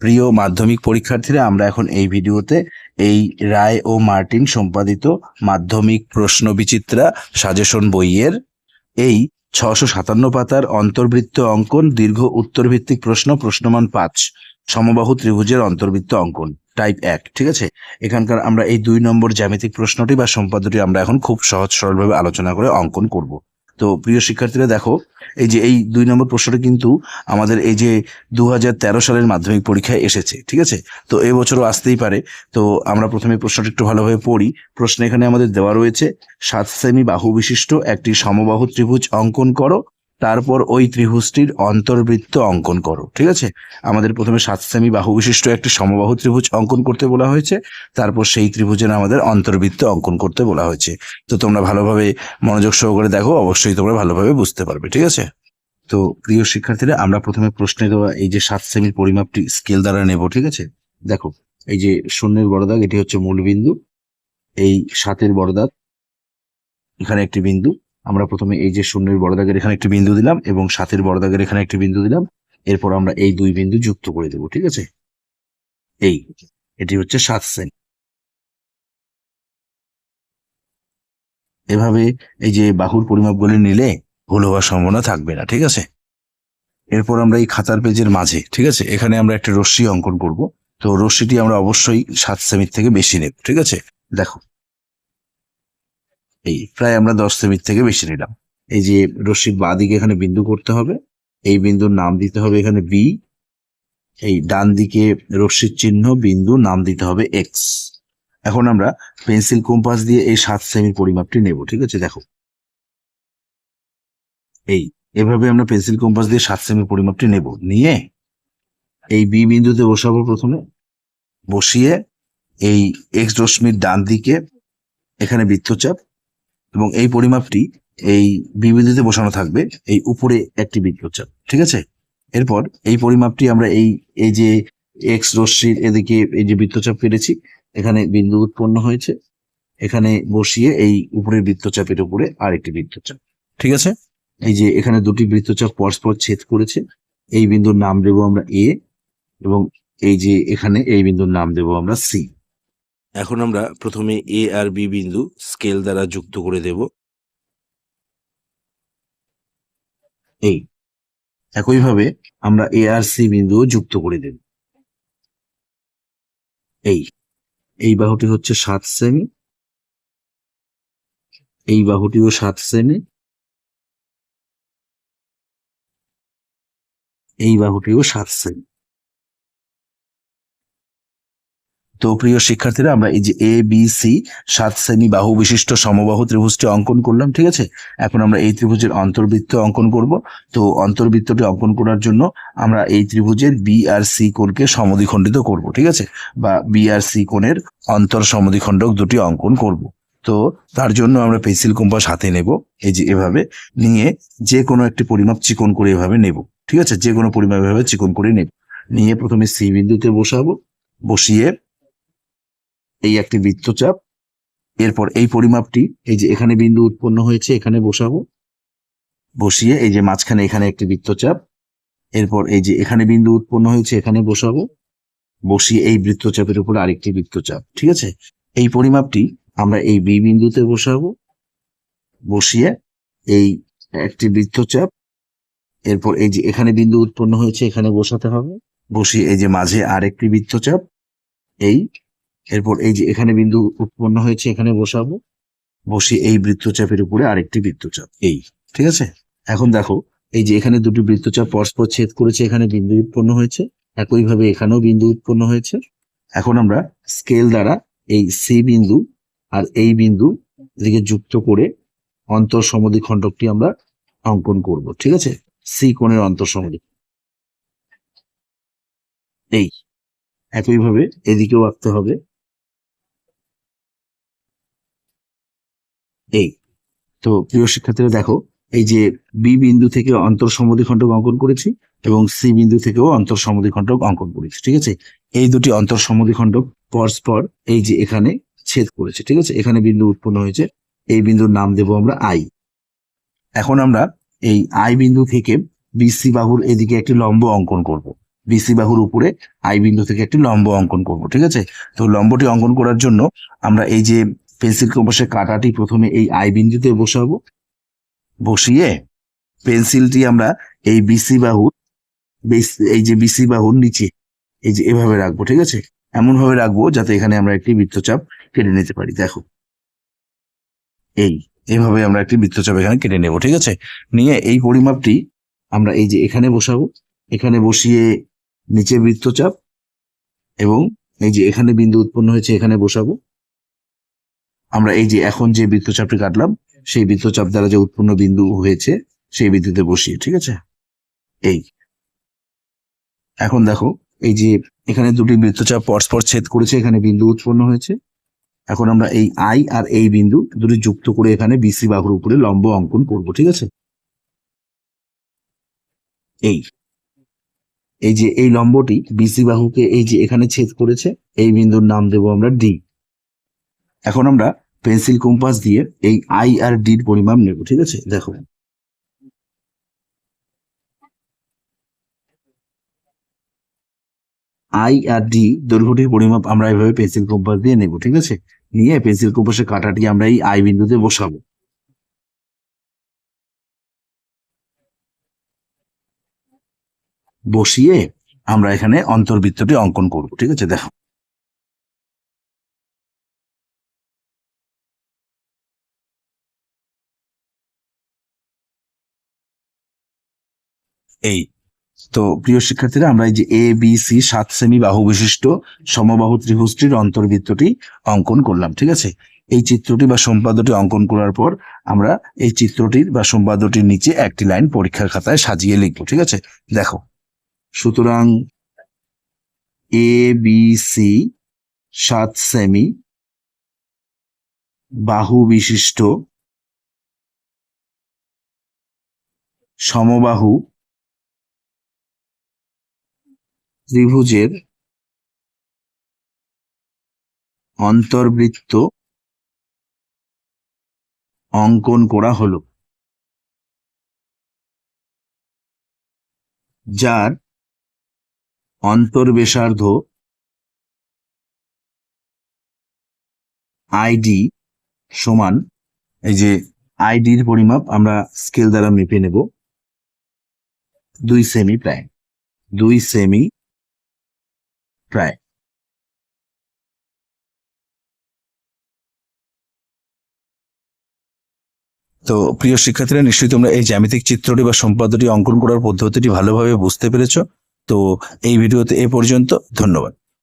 প্রিয় মাধ্যমিক পরীক্ষার্থীরা, আমরা এখন এই ভিডিওতে এই রায় ও মার্টিন সম্পাদিত মাধ্যমিক প্রশ্ন বিচিত্রা সাজেশন বইয়ের এই 657 পাতার অন্তর্বৃত্ত অঙ্কন দীর্ঘ উত্তরভিত্তিক প্রশ্ন প্রশ্নমান 5 সমবাহু ত্রিভুজের অন্তর্বৃত্ত অঙ্কন টাইপ 1, ঠিক আছে। এখানকার আমরা এই 2 নম্বর জ্যামিতিক প্রশ্নটি বা সম্পাদ্যটি আমরা এখন খুব সহজ সরলভাবে আলোচনা করে অঙ্কন করব। তো প্রিয় শিক্ষার্থীরা দেখো, এই যে এই 2 নম্বর প্রশ্নটি কিন্তু আমাদের এই যে 2013 সালের মাধ্যমিক পরীক্ষায় এসেছে, ঠিক আছে। তো এবছরও আসতেই পারে। তো আমরা প্রথমে প্রশ্নটি একটু ভালোভাবে পড়ি। প্রশ্ন এখানে আমাদের দেওয়া রয়েছে 7 সেমি বাহু বিশিষ্ট একটি সমবাহু ত্রিভুজ অঙ্কন করো, তারপর ওই ত্রিভুজটির অন্তর্বৃত্ত অঙ্কন করো, ঠিক আছে। আমাদের প্রথমে 7 সেমি বাহু বিশিষ্ট একটি সমবাহু ত্রিভুজ অঙ্কন করতে বলা হয়েছে, তারপর সেই ত্রিভুজের আমাদের অন্তর্বৃত্ত অঙ্কন করতে বলা হয়েছে। তো তোমরা ভালোভাবে মনোযোগ সহকারে দেখো, অবশ্যই তোমরা ভালোভাবে বুঝতে পারবে, ঠিক আছে। তো প্রিয় শিক্ষার্থীরা, আমরা প্রথমে প্রশ্নে দেওয়া এই যে 7 সেমির পরিমাপটি স্কেল দ্বারা নেব, ঠিক আছে। দেখো, এই যে শূন্যের বড় দাগ, এটি হচ্ছে মূল বিন্দু। এই 7-এর বড় দাগ, এখানে একটি বিন্দু। আমরা প্রথমে এই যে শূন্যের বড় দাগের এখানে একটি বিন্দু দিলাম এবং 7-এর বড় দাগের এখানে একটি বিন্দু দিলাম। এরপর আমরা এই 2 বিন্দু যুক্ত করে দেব, ঠিক আছে। এটি হচ্ছে 7 সেমি। এভাবে এই যে বাহুর পরিমাপগুলি নিলে ভুল হওয়ার সম্ভাবনা থাকবে না, ঠিক আছে। এরপর আমরা এই খাতার পেজের মাঝে, ঠিক আছে, এখানে আমরা একটা রশ্মি অঙ্কন করব। তো রশ্মিটি আমরা অবশ্যই 7 সেমির থেকে বেশি নেব, ঠিক আছে। দেখো, এই প্রায় আমরা 10 সেমির থেকে বেশি নিলাম। এই যে রশ্মির বাঁ দিকে এখানে বিন্দু করতে হবে, এই বিন্দুর নাম দিতে হবে এখানে বি। এই ডান দিকে রশ্মির চিহ্ন বিন্দু নাম দিতে হবে এক্স। এখন আমরা পেন্সিল কম্পাস দিয়ে এই 7 সেমির পরিমাপটি নেব, ঠিক আছে। দেখো, এভাবে আমরা পেন্সিল কম্পাস দিয়ে 7 সেমির পরিমাপটি নেব, নিয়ে এই বি বিন্দুতে বসাবো প্রথমে। বসিয়ে এই এক্স রশ্মির ডান দিকে এখানে বৃত্তচাপ, এবং এই পরিমাপটি এই বি বিন্দুতে বসানো থাকবে এই উপরে একটি বৃত্তচাপ, ঠিক আছে। এরপর এই পরিমাপটি আমরা এই যে এক্স রশ্মির এদিকে এই যে বৃত্তচাপ কেটেছি, এখানে বিন্দু উৎপন্ন হয়েছে, এখানে বসিয়ে এই উপরের বৃত্তচাপের উপরে আরেকটি বৃত্তচাপ, ঠিক আছে। এই যে এখানে দুটি বৃত্তচাপ পরস্পর ছেদ করেছে, এই বিন্দুর নাম দেবো আমরা এ, এবং এই যে এখানে এই বিন্দুর নাম দেবো আমরা সি। এখন আমরা প্রথমে এ আর বি বিন্দু স্কেল দ্বারা যুক্ত করে দেব। একইভাবে আমরা এ আর সি বিন্দুও যুক্ত করে দেব। এই বাহুটি হচ্ছে 7 সেমি, এই বাহুটিও 7 সেমি, এই বাহুটিও 7 সেমি। তো প্রিয় শিক্ষার্থীরা, আমরা এই যে এ বি সি 7 সেমি বাহু বিশিষ্ট সমবাহু ত্রিভুজটি অঙ্কন করলাম, ঠিক আছে। এখন আমরা এই ত্রিভুজের অন্তর্বৃত্ত অঙ্কন করব। তো অন্তর্বৃত্তটি অঙ্কন করার জন্য আমরা এই ত্রিভুজের বি আর সি কোণকে সমদ্বিখণ্ডিত করব, ঠিক আছে, বা বি আর সি কোণের অন্তর সমদ্বিখণ্ডক দুটি অঙ্কন করব। তো তার জন্য আমরা পেন্সিল কম্পাস হাতে নেব, এই যে এভাবে নিয়ে যে কোনো একটি পরিমাপ চিকন করে এভাবে নেব, ঠিক আছে। যে কোনো পরিমাপ এভাবে চিকন করে নেব, নিয়ে প্রথমে সি বিন্দুতে বসাবো। বসিয়ে এই একটি বৃত্তচাপ, এরপর এই পরিমাপটি এই যে এখানে বিন্দু উৎপন্ন হয়েছে এখানে বসাবো। বসিয়ে এই যে মাঝখানে এখানে একটি বৃত্তচাপ, এরপর এই যে এখানে বিন্দু উৎপন্ন হয়েছে এখানে বসাবো। বসিয়ে এই বৃত্তচাপের উপর আরেকটি বৃত্তচাপ, ঠিক আছে। এই পরিমাপটি আমরা এই বি বিন্দুতে বসাবো। বসিয়ে এই একটি বৃত্তচাপ, এরপর এই যে এখানে বিন্দু উৎপন্ন হয়েছে এখানে বসাতে হবে। বসিয়ে এই যে মাঝে আরেকটি বৃত্তচাপ, এরপর এই যে এখানে বিন্দু উৎপন্ন হয়েছে এখানে বসাবো। বসিয়ে এই বৃত্তচাপের উপরে আরেকটি বৃত্তচাপ, ঠিক আছে। এখন দেখো, এই যে এখানে দুটি বৃত্তচাপ পরস্পর ছেদ করেছে, এখানে বিন্দু উৎপন্ন হয়েছে, একইভাবে এখানেও বিন্দু উৎপন্ন হয়েছে। এখন আমরা স্কেল দ্বারা এই সি বিন্দু আর এই বিন্দু এদিকে যুক্ত করে অন্তর সমদ্বিখণ্ডকটি আমরা অঙ্কন করব, ঠিক আছে। সি কোণের অন্তর সমদ্বিখণ্ডক একইভাবে এদিকেও আঁকতে হবে। তো প্রিয় শিক্ষার্থীরা দেখো, এই যে বি বিন্দু থেকে অন্তর সমদ্বিখণ্ডক অঙ্কন করেছি এবং সি বিন্দু থেকেও অন্তর সমদ্বিখণ্ডক অঙ্কন করেছি, ঠিক আছে। এই দুটি অন্তর সমদ্বিখণ্ডক পরস্পর এই যে এখানে ছেদ করেছে, ঠিক আছে। এখানে বিন্দু উৎপন্ন হয়েছে, এই বিন্দুর নাম দেব আমরা আই। এখন আমরা এই আই বিন্দু থেকে বিসি বাহুর এদিকে একটি লম্ব অঙ্কন করব। বিসি বাহুর উপরে আই বিন্দু থেকে একটি লম্ব অঙ্কন করব। ঠিক আছে, তো লম্বটি অঙ্কন করার জন্য আমরা এই যে পেন্সিল কম্পাসের কাঁটাটি প্রথমে এই আই বিন্দুতে বসাবো, বসিয়ে পেন্সিলটি আমরা এই বিসি বাহুর এই যে বিসি বাহুর নিচে এই যে এভাবে রাখবো। ঠিক আছে, এমন ভাবে রাখবো যাতে এখানে আমরা একটি বৃত্তচাপ কেটে নিতে পারি। দেখো এইভাবে আমরা একটি বৃত্তচাপ এখানে কেটে নেব। ঠিক আছে, নিয়ে এই পরিমাপটি আমরা এই যে এখানে বসাবো, এখানে বসিয়ে নিচে বৃত্তচাপ এবং এই যে এখানে বিন্দু উৎপন্ন হয়েছে এখানে বসাবো। আমরা এই যে এখন যে বৃত্তচাপটি কাটলাম সেই বৃত্তচাপ দ্বারা যে উৎপন্ন বিন্দু হয়েছে সেই বিন্দুতে বসিয়ে। ঠিক আছে, এখন দেখো এই যে এখানে দুটি বৃত্তচাপ পরস্পর ছেদ করেছে, এখানে বিন্দু উৎপন্ন হয়েছে। এখন আমরা এই আই আর এই বিন্দু দুটি যুক্ত করে এখানে বিসি বাহুর উপরে লম্ব অঙ্কন করব। ঠিক আছে, এই যে এই লম্বটি বিসি বাহুকে এই যে এখানে ছেদ করেছে, এই বিন্দুর নাম দেব আমরা ডি। এখন আমরা পেন্সিল কম্পাস দিয়ে এই আই আর ডির পরিমাপ নেব। ঠিক আছে, দেখো আই আর ডি দৈর্ঘ্যটির পরিমাপ আমরা এভাবে পেন্সিল কম্পাস দিয়ে নেব। ঠিক আছে, নিয়ে পেন্সিল কম্পাসের কাঁটাটি আমরা এই আই বিন্দুতে বসাবো। বসিয়ে আমরা এখানে অন্তর্বৃত্তটি অঙ্কন করব। ঠিক আছে, দেখো তো প্রিয় শিক্ষার্থীরা, আমরা এই যে এ বি সি 7 সেমি বাহু বিশিষ্ট সমবাহু ত্রিভুজটির অন্তর্বৃত্তটি অঙ্কন করলাম। ঠিক আছে, এই চিত্রটি বা সম্পাদ্যটি অঙ্কন করার পর আমরা এই চিত্রটির বা সম্পাদ্যটির নিচে একটি লাইন পরীক্ষার খাতায় সাজিয়ে লিখবো। ঠিক আছে, দেখো সুতরাং এ বি সি 7 সেমি বাহু বিশিষ্ট সমবাহু ত্রিভুজের অন্তর্বৃত্ত অঙ্কন করা হলো, যার অন্তর্বেশার্ধ আইডি সমান, এই যে আইডির পরিমাপ আমরা স্কেল দ্বারা মেপে নেব 2 সেমি প্রায়, 2 সেমি প্রায়। তো প্রিয় শিক্ষার্থীরা, নিশ্চয়ই তোমরা এই জ্যামিতিক চিত্রটি বা সম্পাদ্যটি অঙ্কন করার পদ্ধতিটি ভালোভাবে বুঝতে পেরেছো। তো এই ভিডিওতে এ পর্যন্ত, ধন্যবাদ।